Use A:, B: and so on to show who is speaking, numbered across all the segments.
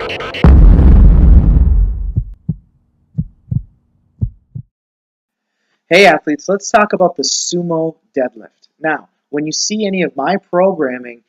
A: Hey athletes, let's talk about the sumo deadlift. Now, when you see any of my programming,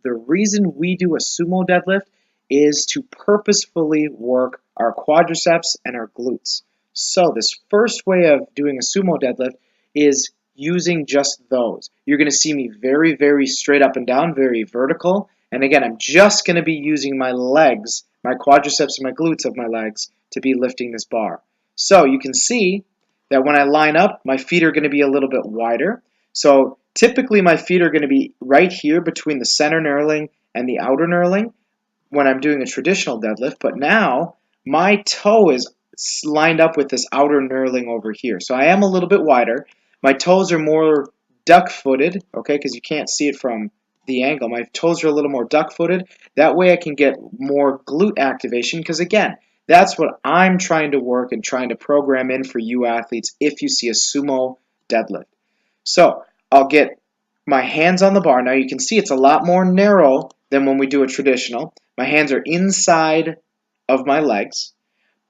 A: the reason we do a sumo deadlift is to purposefully work our quadriceps and our glutes. So this first way of doing a sumo deadlift is using just those. You're going to see me very, very straight up and down, very vertical. And again, I'm just going to be using my legs, my quadriceps and my glutes of my legs to be lifting this bar. So you can see that when I line up, my feet are going to be a little bit wider. So typically my feet are going to be right here between the center knurling and the outer knurling when I'm doing a traditional deadlift, but now my toe is lined up with this outer knurling over here. So I am a little bit wider. My toes are more duck-footed, okay, because you can't see it from the angle. My toes are a little more duck-footed. That way I can get more glute activation because, again, that's what I'm trying to work and trying to program in for you athletes if you see a sumo deadlift. So I'll get my hands on the bar. Now you can see it's a lot more narrow than when we do a traditional. My hands are inside of my legs,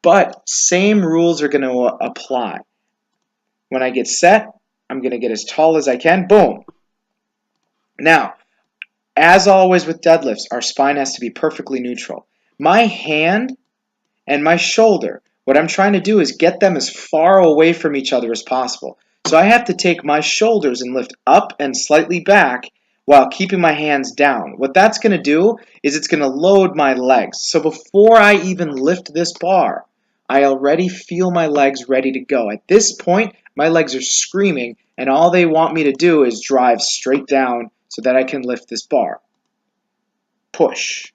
A: but same rules are going to apply. When I get set, I'm going to get as tall as I can. Boom. Now, as always with deadlifts, our spine has to be perfectly neutral. My hand and my shoulder, what I'm trying to do is get them as far away from each other as possible. So I have to take my shoulders and lift up and slightly back while keeping my hands down. What that's going to do is it's going to load my legs. So before I even lift this bar, I already feel my legs ready to go. At this point, my legs are screaming, and all they want me to do is drive straight down so that I can lift this bar. Push.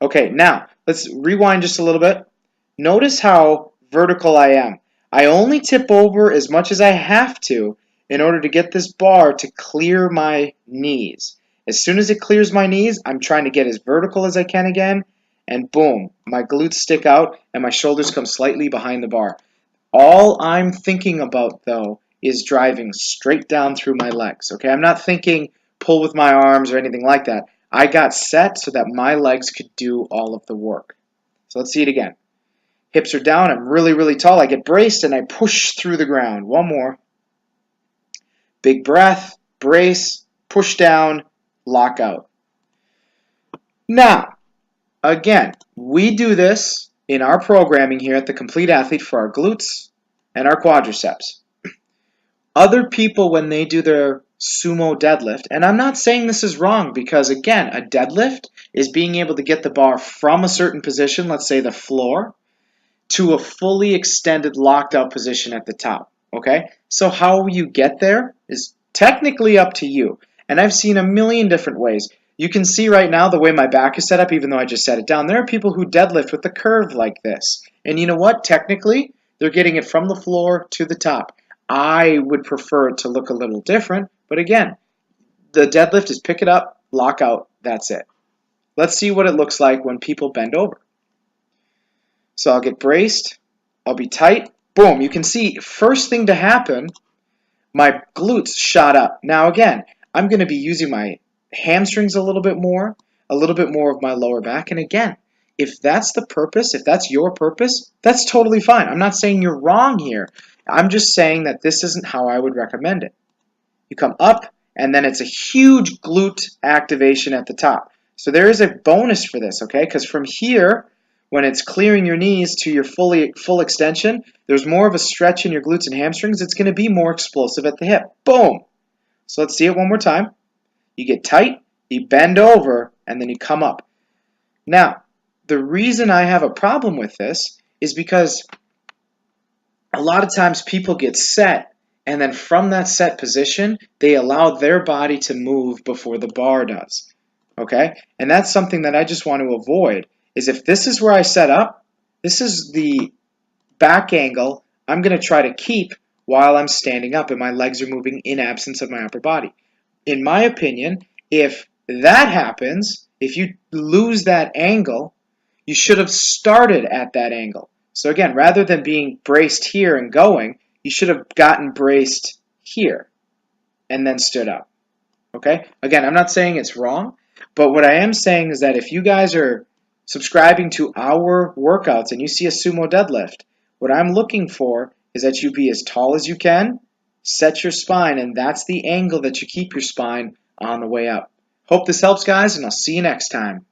A: Okay, now let's rewind just a little bit. Notice how vertical I am. I only tip over as much as I have to in order to get this bar to clear my knees. As soon as it clears my knees, I'm trying to get as vertical as I can again, and boom, my glutes stick out and my shoulders come slightly behind the bar. All I'm thinking about, though, is driving straight down through my legs. Okay, I'm not thinking pull with my arms or anything like that. I got set so that my legs could do all of the work. So let's see it again. Hips are down. I'm really, really tall. I get braced and I push through the ground. One more. Big breath, brace, push down, lock out. Now, again, we do this in our programming here at the Complete Athlete for our glutes and our quadriceps. Other people, when they do their sumo deadlift, and I'm not saying this is wrong because, again, a deadlift is being able to get the bar from a certain position, let's say the floor, to a fully extended locked out position at the top. Okay? So how you get there is technically up to you. And I've seen a million different ways. You can see right now the way my back is set up, even though I just set it down. There are people who deadlift with a curve like this. And you know what? Technically, they're getting it from the floor to the top. I would prefer it to look a little different. But again, the deadlift is pick it up, lock out, that's it. Let's see what it looks like when people bend over. So I'll get braced, I'll be tight, boom, you can see first thing to happen, my glutes shot up. Now again, I'm going to be using my hamstrings a little bit more of my lower back, and again, if that's the purpose, if that's your purpose, that's totally fine. I'm not saying you're wrong here. I'm just saying that this isn't how I would recommend it. You come up, and then it's a huge glute activation at the top. So there is a bonus for this, okay? Because from here, when it's clearing your knees to your full extension, there's more of a stretch in your glutes and hamstrings. It's going to be more explosive at the hip. Boom! So let's see it one more time. You get tight, you bend over, and then you come up. Now, the reason I have a problem with this is because a lot of times people get set, and then from that set position, they allow their body to move before the bar does. Okay? And that's something that I just want to avoid, is if this is where I set up, this is the back angle I'm going to try to keep while I'm standing up and my legs are moving in absence of my upper body. In my opinion, if that happens, if you lose that angle, you should have started at that angle. So again, rather than being braced here and going, you should have gotten braced here and then stood up. Okay? Again, I'm not saying it's wrong, but what I am saying is that if you guys are subscribing to our workouts and you see a sumo deadlift, what I'm looking for is that you be as tall as you can, set your spine, and that's the angle that you keep your spine on the way up. Hope this helps, guys, and I'll see you next time.